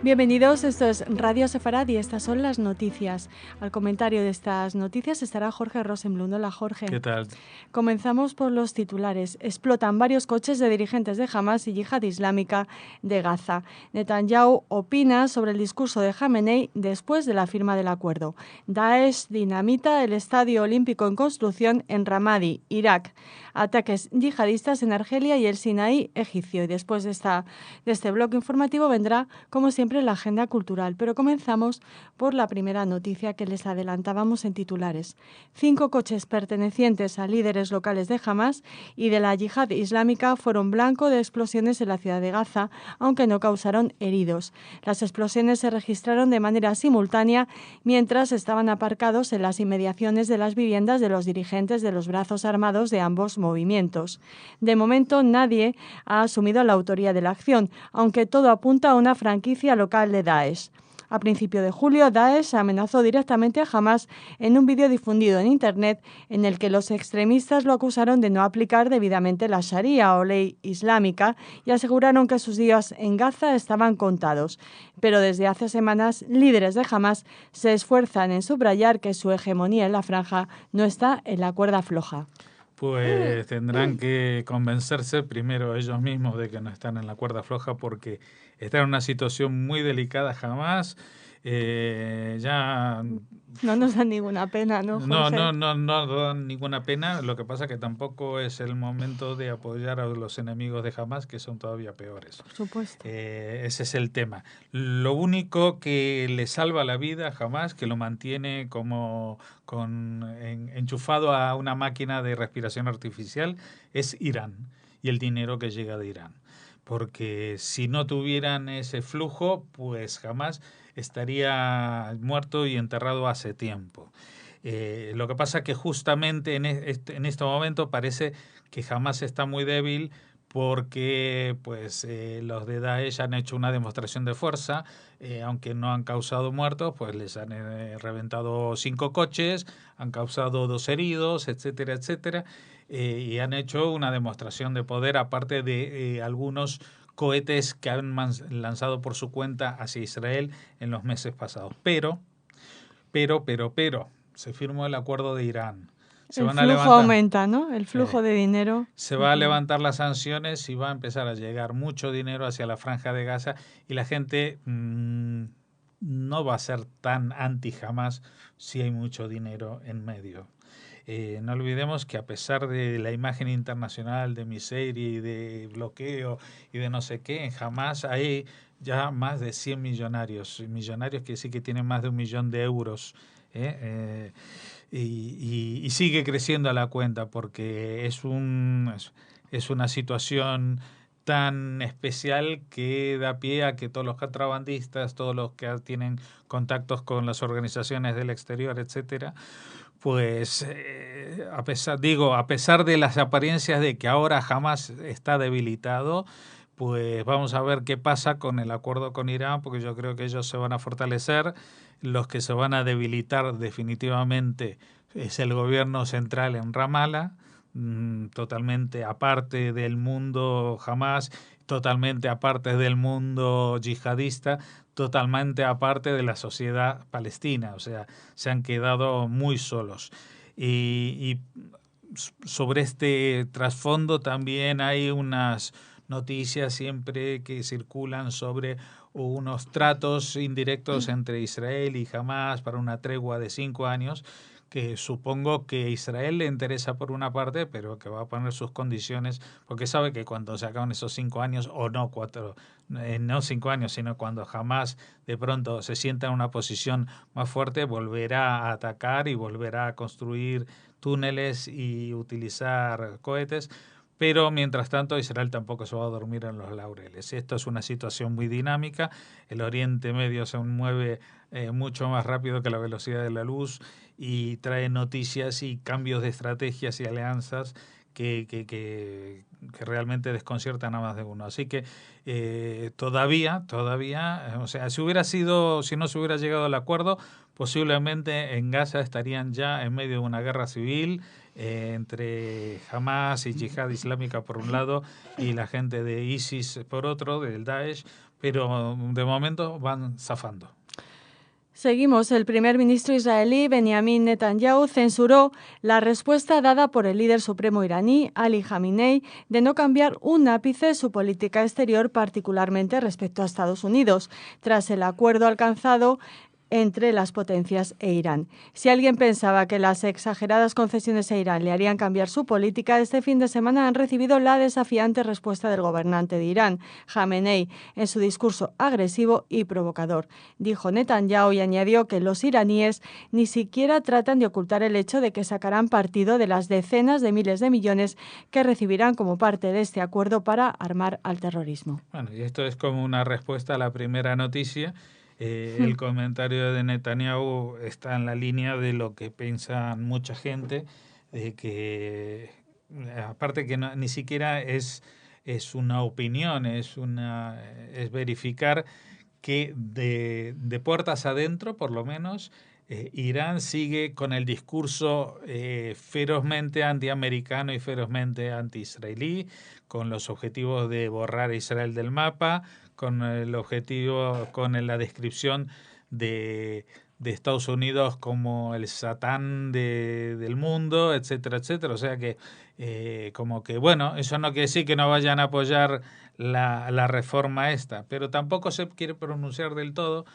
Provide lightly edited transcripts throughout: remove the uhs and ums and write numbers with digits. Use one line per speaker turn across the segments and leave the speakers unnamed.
Bienvenidos, esto es Radio Sefarad y estas son las noticias. Al comentario de estas noticias estará Jorge Rosenblum. Hola, Jorge.
¿Qué tal?
Comenzamos por los titulares. Explotan varios coches de dirigentes de Hamas y Yihad Islámica de Gaza. Netanyahu opina sobre el discurso de Jamenei después de la firma del acuerdo. Daesh dinamita el estadio olímpico en construcción en Ramadi, Irak. Ataques yihadistas en Argelia y el Sinaí egipcio. Y después de este bloque informativo vendrá, como siempre, la agenda cultural. Pero comenzamos por la primera noticia que les adelantábamos en titulares. 5 coches pertenecientes a líderes locales de Hamas y de la Yihad Islámica fueron blanco de explosiones en la ciudad de Gaza, aunque no causaron heridos. Las explosiones se registraron de manera simultánea mientras estaban aparcados en las inmediaciones de las viviendas de los dirigentes de los brazos armados de ambos movimientos. De momento nadie ha asumido la autoría de la acción, aunque todo apunta a una franquicia local de Daesh. A principio de julio, Daesh amenazó directamente a Hamas en un vídeo difundido en Internet en el que los extremistas lo acusaron de no aplicar debidamente la Sharia o ley islámica y aseguraron que sus días en Gaza estaban contados. Pero desde hace semanas, líderes de Hamas se esfuerzan en subrayar que su hegemonía en la franja no está en la cuerda floja.
Pues tendrán que convencerse primero ellos mismos de que no están en la cuerda floja porque están en una situación muy delicada. Jamás ya...
No nos dan ninguna pena, ¿no, Jorge?
No dan ninguna pena. Lo que pasa es que tampoco es el momento de apoyar a los enemigos de Hamas, que son todavía peores.
Por supuesto.
Ese es el tema. Lo único que le salva la vida a Hamas, que lo mantiene como enchufado a una máquina de respiración artificial, es Irán y el dinero que llega de Irán. Porque si no tuvieran ese flujo, pues jamás estaría muerto y enterrado hace tiempo. Lo que pasa es que justamente en este momento parece que Hamas está muy débil porque los de Daesh han hecho una demostración de fuerza, aunque no han causado muertos, pues les han reventado 5 coches, han causado 2 heridos, etcétera, etcétera, y han hecho una demostración de poder, aparte de algunos cohetes que han lanzado por su cuenta hacia Israel en los meses pasados. Pero, se firmó el acuerdo de Irán.
El flujo aumenta, ¿no? El flujo de dinero.
Se va a levantar las sanciones y va a empezar a llegar mucho dinero hacia la Franja de Gaza y la gente no va a ser tan anti Hamas si hay mucho dinero en medio. No olvidemos que a pesar de la imagen internacional de miseria y de bloqueo y de no sé qué, en Hamas hay ya más de 100 millonarios. Millonarios quiere decir que tienen más de 1 millón de euros. Y sigue creciendo a la cuenta porque es una situación tan especial que da pie a que todos los contrabandistas, todos los que tienen contactos con las organizaciones del exterior, etcétera, pues a pesar de las apariencias de que ahora Hamas está debilitado, pues vamos a ver qué pasa con el acuerdo con Irán, porque yo creo que ellos se van a fortalecer. Los que se van a debilitar definitivamente es el gobierno central en Ramallah, totalmente aparte del mundo Hamas, totalmente aparte del mundo yihadista, totalmente aparte de la sociedad palestina. O sea, se han quedado muy solos. Y sobre este trasfondo también hay unas noticias siempre que circulan sobre unos tratos indirectos entre Israel y Hamas para una tregua de 5 años, que supongo que Israel le interesa por una parte, pero que va a poner sus condiciones, porque sabe que cuando se acaban esos 5 años, o no 5 años, sino cuando Hamas de pronto se sienta en una posición más fuerte, volverá a atacar y volverá a construir túneles y utilizar cohetes. Pero mientras tanto Israel tampoco se va a dormir en los laureles. Esto es una situación muy dinámica. El Oriente Medio se mueve mucho más rápido que la velocidad de la luz y trae noticias y cambios de estrategias y alianzas que realmente desconciertan a más de uno. Así que todavía, o sea, si no se hubiera llegado al acuerdo, posiblemente en Gaza estarían ya en medio de una guerra civil entre Hamas y Yihad Islámica por un lado y la gente de ISIS por otro, del Daesh, pero de momento van zafando.
Seguimos. El primer ministro israelí Benjamin Netanyahu censuró la respuesta dada por el líder supremo iraní, Ali Khamenei, de no cambiar un ápice su política exterior, particularmente respecto a Estados Unidos, tras el acuerdo alcanzado entre las potencias e Irán. Si alguien pensaba que las exageradas concesiones a Irán le harían cambiar su política, este fin de semana han recibido la desafiante respuesta del gobernante de Irán, Khamenei, en su discurso agresivo y provocador. Dijo Netanyahu y añadió que los iraníes ni siquiera tratan de ocultar el hecho de que sacarán partido de las decenas de miles de millones que recibirán como parte de este acuerdo para armar al terrorismo.
Bueno, y esto es como una respuesta a la primera noticia. El comentario de Netanyahu está en la línea de lo que piensa mucha gente, que aparte que ni siquiera es una opinión, es verificar que de puertas adentro, por lo menos, Irán sigue con el discurso ferozmente antiamericano y ferozmente anti-israelí, con los objetivos de borrar a Israel del mapa, con el objetivo, con la descripción de Estados Unidos como el Satán del mundo, etcétera, etcétera. O sea que, como que, bueno, eso no quiere decir que no vayan a apoyar la reforma esta, pero tampoco se quiere pronunciar del todo,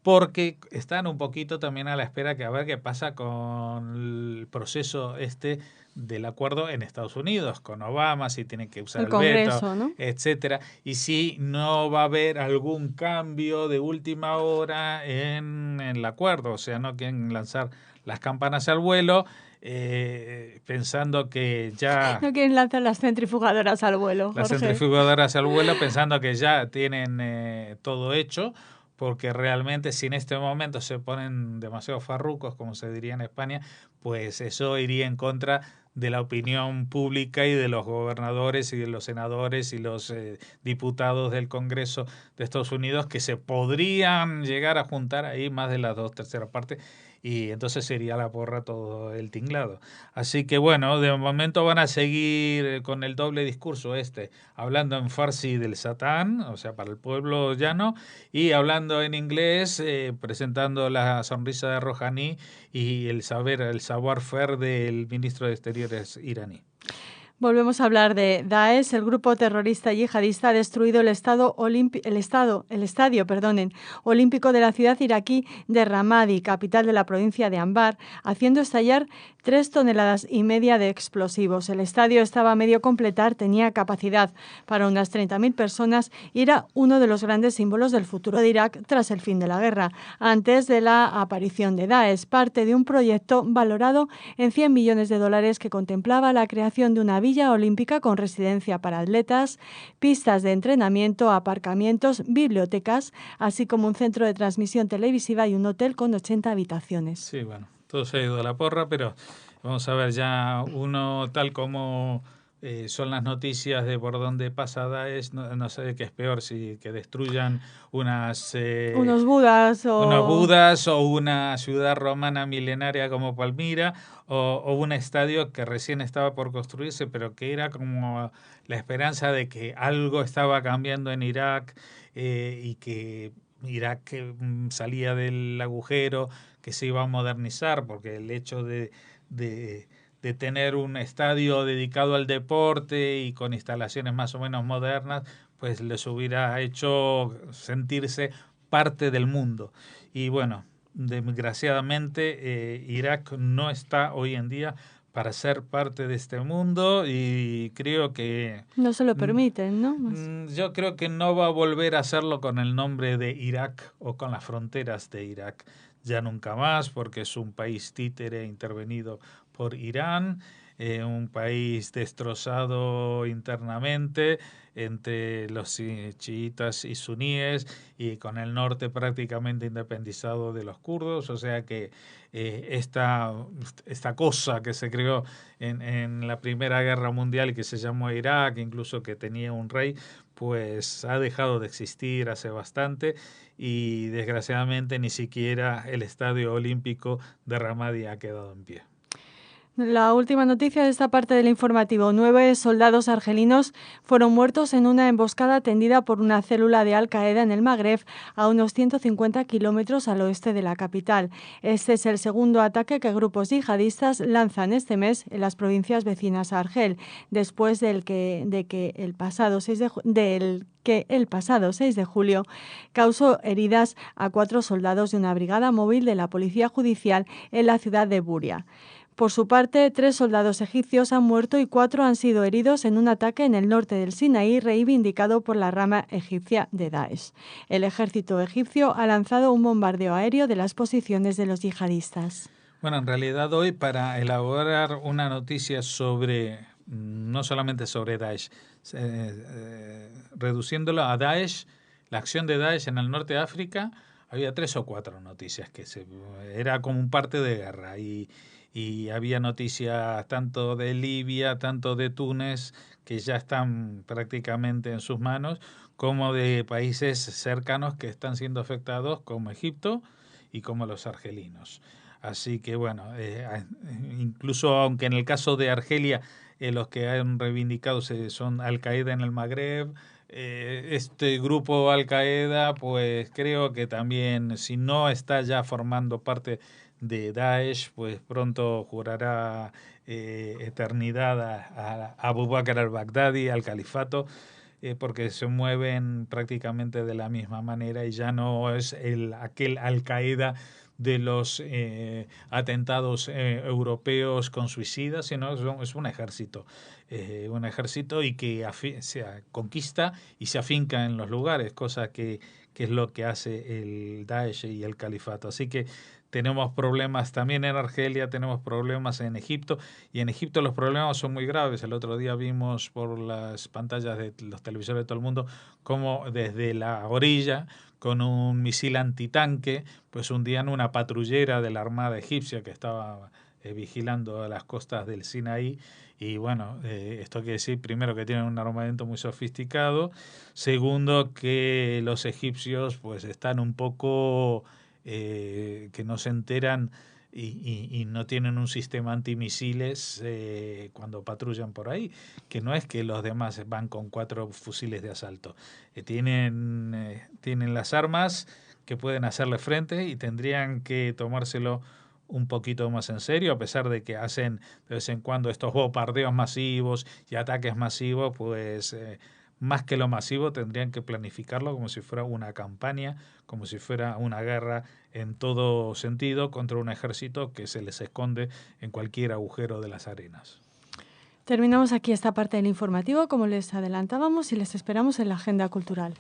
porque están un poquito también a la espera que a ver qué pasa con el proceso del acuerdo en Estados Unidos, con Obama, si tiene que usar el
Congreso,
veto,
¿no?
etcétera, y si no va a haber algún cambio de última hora en el acuerdo, o sea, no quieren lanzar las campanas al vuelo, pensando que ya...
No quieren lanzar las centrifugadoras al vuelo, Jorge.
Las centrifugadoras al vuelo, pensando que ya tienen todo hecho, porque realmente si en este momento se ponen demasiado farrucos, como se diría en España, pues eso iría en contra de la opinión pública y de los gobernadores y de los senadores y los diputados del Congreso de Estados Unidos, que se podrían llegar a juntar ahí más de las 2/3 partes, y entonces sería la porra todo el tinglado. Así que bueno, de momento van a seguir con el doble discurso hablando en farsi del Satán, o sea, para el pueblo llano, y hablando en inglés, presentando la sonrisa de Rouhani y el savoir-faire del ministro de Exteriores iraní.
Volvemos a hablar de Daesh. El grupo terrorista yihadista ha destruido el estadio olímpico de la ciudad iraquí de Ramadi, capital de la provincia de Anbar, haciendo estallar 3,5 toneladas de explosivos. El estadio estaba a medio completar, tenía capacidad para unas 30.000 personas y era uno de los grandes símbolos del futuro de Irak tras el fin de la guerra, antes de la aparición de Daesh, parte de un proyecto valorado en $100 millones que contemplaba la creación de una villa olímpica con residencia para atletas, pistas de entrenamiento, aparcamientos, bibliotecas, así como un centro de transmisión televisiva y un hotel con 80 habitaciones.
Sí, bueno, todo se ha ido a la porra, pero vamos a ver ya uno tal como son las noticias de por dónde pasa Daesh, no sé qué es peor, si que destruyan unos
budas
o una ciudad romana milenaria como Palmira, o un estadio que recién estaba por construirse, pero que era como la esperanza de que algo estaba cambiando en Irak, y que Irak salía del agujero, que se iba a modernizar, porque el hecho de tener un estadio dedicado al deporte y con instalaciones más o menos modernas, pues les hubiera hecho sentirse parte del mundo. Y bueno, desgraciadamente Irak no está hoy en día para ser parte de este mundo, y creo que...
No se lo permiten, ¿no?
Yo creo que no va a volver a hacerlo con el nombre de Irak o con las fronteras de Irak. Ya nunca más, porque es un país títere intervenido por Irán, un país destrozado internamente entre los chiitas y suníes, y con el norte prácticamente independizado de los kurdos. O sea que esta cosa que se creó en la Primera Guerra Mundial y que se llamó Irak, incluso que tenía un rey, pues ha dejado de existir hace bastante, y desgraciadamente ni siquiera el Estadio Olímpico de Ramadi ha quedado en pie.
La última noticia de esta parte del informativo. 9 soldados argelinos fueron muertos en una emboscada tendida por una célula de Al-Qaeda en el Magreb, a unos 150 kilómetros al oeste de la capital. Este es el segundo ataque que grupos yihadistas lanzan este mes en las provincias vecinas a Argel, después del que el pasado 6 de julio causó heridas a 4 soldados de una brigada móvil de la Policía Judicial en la ciudad de Buria. Por su parte, 3 soldados egipcios han muerto y 4 han sido heridos en un ataque en el norte del Sinaí reivindicado por la rama egipcia de Daesh. El ejército egipcio ha lanzado un bombardeo aéreo de las posiciones de los yihadistas.
Bueno, en realidad hoy, para elaborar una noticia sobre, no solamente sobre Daesh, reduciéndolo a Daesh, la acción de Daesh en el norte de África, había 3 o 4 noticias que era como un parte de guerra y había noticias tanto de Libia, tanto de Túnez, que ya están prácticamente en sus manos, como de países cercanos que están siendo afectados, como Egipto y como los argelinos. Así que bueno, incluso aunque en el caso de Argelia los que han reivindicado son Al-Qaeda en el Magreb, este grupo Al-Qaeda, pues creo que también, si no está ya formando parte de Daesh, pues pronto jurará eternidad a Abu Bakr al-Baghdadi, al califato, porque se mueven prácticamente de la misma manera y ya no es aquel Al-Qaeda de los atentados europeos con suicidas, sino es un ejército y que se conquista y se afinca en los lugares, cosa que es lo que hace el Daesh y el califato. Así que tenemos problemas también en Argelia, tenemos problemas en Egipto, y en Egipto los problemas son muy graves. El otro día vimos por las pantallas de los televisores de todo el mundo cómo desde la orilla, con un misil antitanque, pues hundían una patrullera de la Armada egipcia que estaba vigilando las costas del Sinaí. Y bueno, esto quiere decir, primero, que tienen un armamento muy sofisticado, segundo, que los egipcios pues están un poco que no se enteran y no tienen un sistema antimisiles cuando patrullan por ahí, que no es que los demás van con 4 fusiles de asalto, tienen las armas que pueden hacerle frente y tendrían que tomárselo un poquito más en serio, a pesar de que hacen de vez en cuando estos bombardeos masivos y ataques masivos, pues más que lo masivo tendrían que planificarlo como si fuera una campaña, como si fuera una guerra en todo sentido contra un ejército que se les esconde en cualquier agujero de las arenas.
Terminamos aquí esta parte del informativo, como les adelantábamos, y les esperamos en la agenda cultural.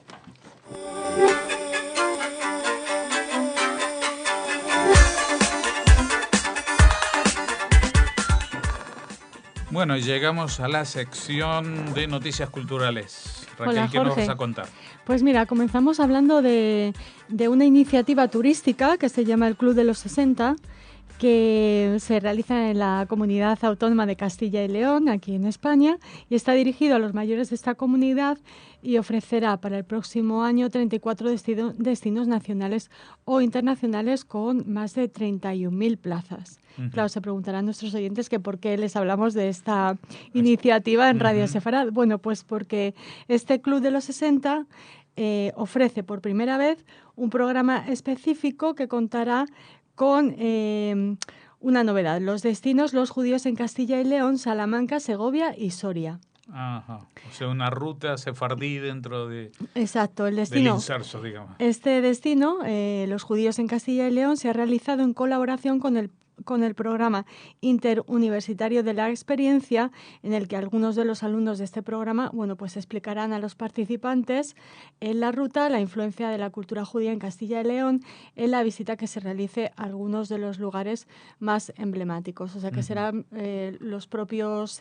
Bueno, llegamos a la sección de noticias culturales. Raquel,
Hola,
¿qué nos vas a contar?
Pues mira, comenzamos hablando de una iniciativa turística que se llama el Club de los 60, que se realiza en la Comunidad Autónoma de Castilla y León, aquí en España, y está dirigido a los mayores de esta comunidad y ofrecerá para el próximo año 34 destinos nacionales o internacionales con más de 31.000 plazas. Uh-huh. Claro, se preguntarán nuestros oyentes que por qué les hablamos de esta iniciativa en Radio Sefarad. Bueno, pues porque este Club de los 60 ofrece por primera vez un programa específico que contará con una novedad: los destinos Los Judíos en Castilla y León, Salamanca, Segovia y Soria.
Ajá. O sea, una ruta sefardí dentro de...
Exacto, el destino.
Del inserso, digamos.
Este destino, Los Judíos en Castilla y León, se ha realizado en colaboración con el programa interuniversitario de la experiencia, en el que algunos de los alumnos de este programa, bueno, pues explicarán a los participantes en la ruta la influencia de la cultura judía en Castilla y León en la visita que se realice a algunos de los lugares más emblemáticos. O sea, que serán los propios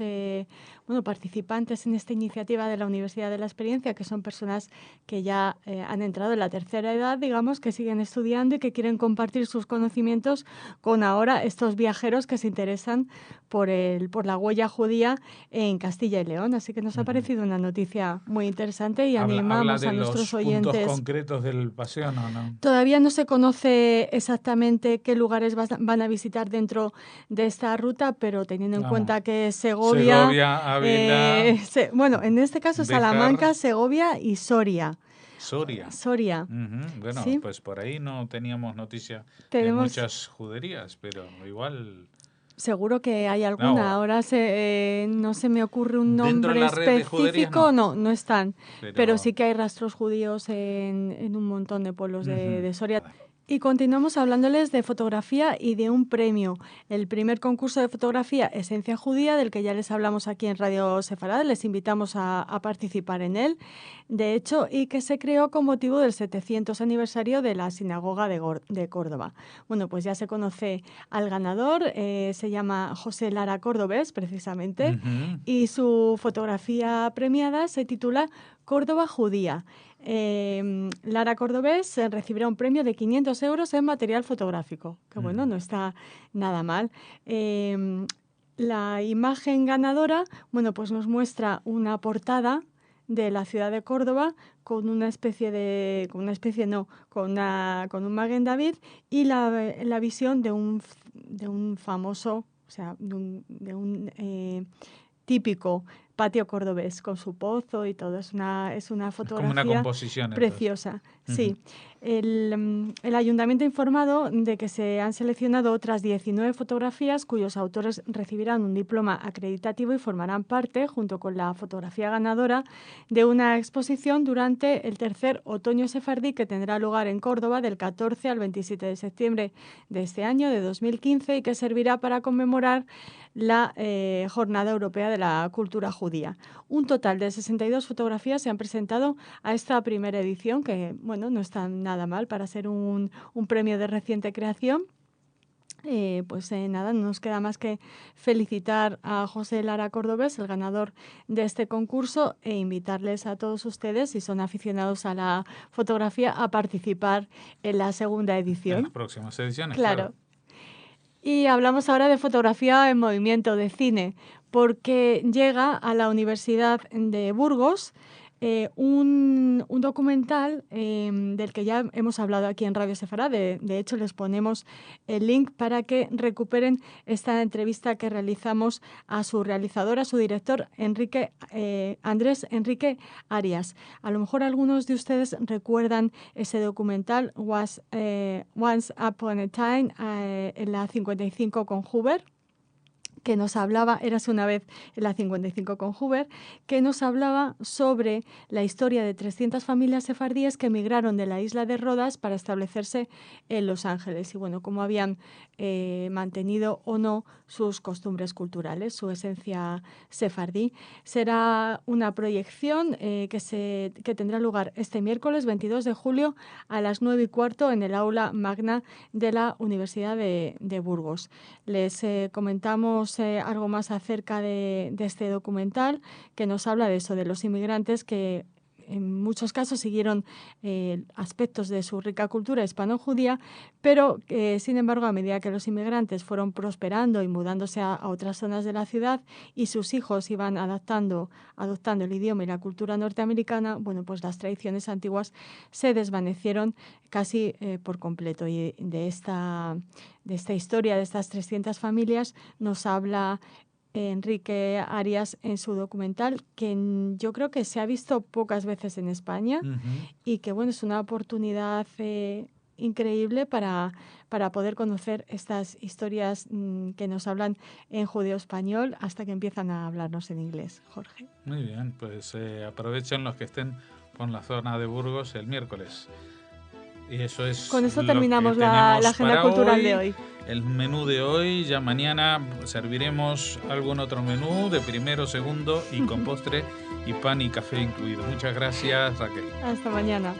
participantes en esta iniciativa de la Universidad de la Experiencia, que son personas que ya han entrado en la tercera edad, digamos, que siguen estudiando y que quieren compartir sus conocimientos con ahora estos viajeros que se interesan por la huella judía en Castilla y León. Así que nos ha parecido una noticia muy interesante y animamos a nuestros oyentes.
¿Habla de los puntos concretos del paseo, no?
Todavía no se conoce exactamente qué lugares van a visitar dentro de esta ruta, pero teniendo en cuenta que Segovia,
Ávila,
en este caso Salamanca, Segovia y Soria.
Soria. Bueno, ¿sí? Pues por ahí no teníamos noticia de muchas juderías, pero igual...
Seguro que hay alguna. Ahora no se me ocurre un nombre específico. No están. Pero sí que hay rastros judíos en un montón de pueblos de Soria. Y continuamos hablándoles de fotografía y de un premio. El primer concurso de fotografía Esencia Judía, del que ya les hablamos aquí en Radio Sefarad, les invitamos a participar en él, de hecho, y que se creó con motivo del 700 aniversario de la Sinagoga de Córdoba. Bueno, pues ya se conoce al ganador, se llama José Lara Cordobés, precisamente, y su fotografía premiada se titula Córdoba Judía. Lara Cordobés recibirá un premio de 500 euros en material fotográfico, que bueno, no está nada mal. La imagen ganadora, bueno, pues nos muestra una portada de la ciudad de Córdoba con un Maguen David y la visión de un famoso, o sea, de un típico patio cordobés con su pozo y todo. Es una fotografía
como una composición,
preciosa. Sí. El ayuntamiento ha informado de que se han seleccionado otras 19 fotografías cuyos autores recibirán un diploma acreditativo y formarán parte, junto con la fotografía ganadora, de una exposición durante el tercer otoño sefardí que tendrá lugar en Córdoba del 14 al 27 de septiembre de este año, de 2015, y que servirá para conmemorar la Jornada Europea de la Cultura Judía. Un total de 62 fotografías se han presentado a esta primera edición, que bueno, no está nada mal para ser un premio de reciente creación. Nada, no nos queda más que felicitar a José Lara Cordobés, el ganador de este concurso, e invitarles a todos ustedes, si son aficionados a la fotografía, a participar en la segunda edición.
En las próximas ediciones,
claro. Y hablamos ahora de fotografía en movimiento, de cine, porque llega a la Universidad de Burgos un documental del que ya hemos hablado aquí en Radio Sefarad. De hecho, les ponemos el link para que recuperen esta entrevista que realizamos a su realizador, a su director, Andrés Enrique Arias. A lo mejor algunos de ustedes recuerdan ese documental, Once Upon a Time, en la 55 con Hoover, que nos hablaba, Érase una vez en la 55 con Hoover, que nos hablaba sobre la historia de 300 familias sefardíes que emigraron de la isla de Rodas para establecerse en Los Ángeles y, bueno, cómo habían mantenido o no sus costumbres culturales, su esencia sefardí. Será una proyección que tendrá lugar este miércoles 22 de julio a las 9:15 en el aula magna de la Universidad de Burgos. Les comentamos algo más acerca de este documental, que nos habla de eso, de los inmigrantes que en muchos casos siguieron aspectos de su rica cultura hispano-judía, pero sin embargo, a medida que los inmigrantes fueron prosperando y mudándose a otras zonas de la ciudad y sus hijos iban adoptando el idioma y la cultura norteamericana, bueno, pues las tradiciones antiguas se desvanecieron casi por completo. Y de esta historia de estas 300 familias nos habla Enrique Arias en su documental, que yo creo que se ha visto pocas veces en España y que bueno, es una oportunidad increíble para poder conocer estas historias que nos hablan en judeo-español hasta que empiezan a hablarnos en inglés. Jorge.
Muy bien, pues aprovechen los que estén por la zona de Burgos el miércoles. Y eso es.
Con eso terminamos la agenda cultural de hoy.
El menú de hoy, ya mañana serviremos algún otro menú de primero, segundo y con postre y pan y café incluido. Muchas gracias, Raquel.
Hasta mañana.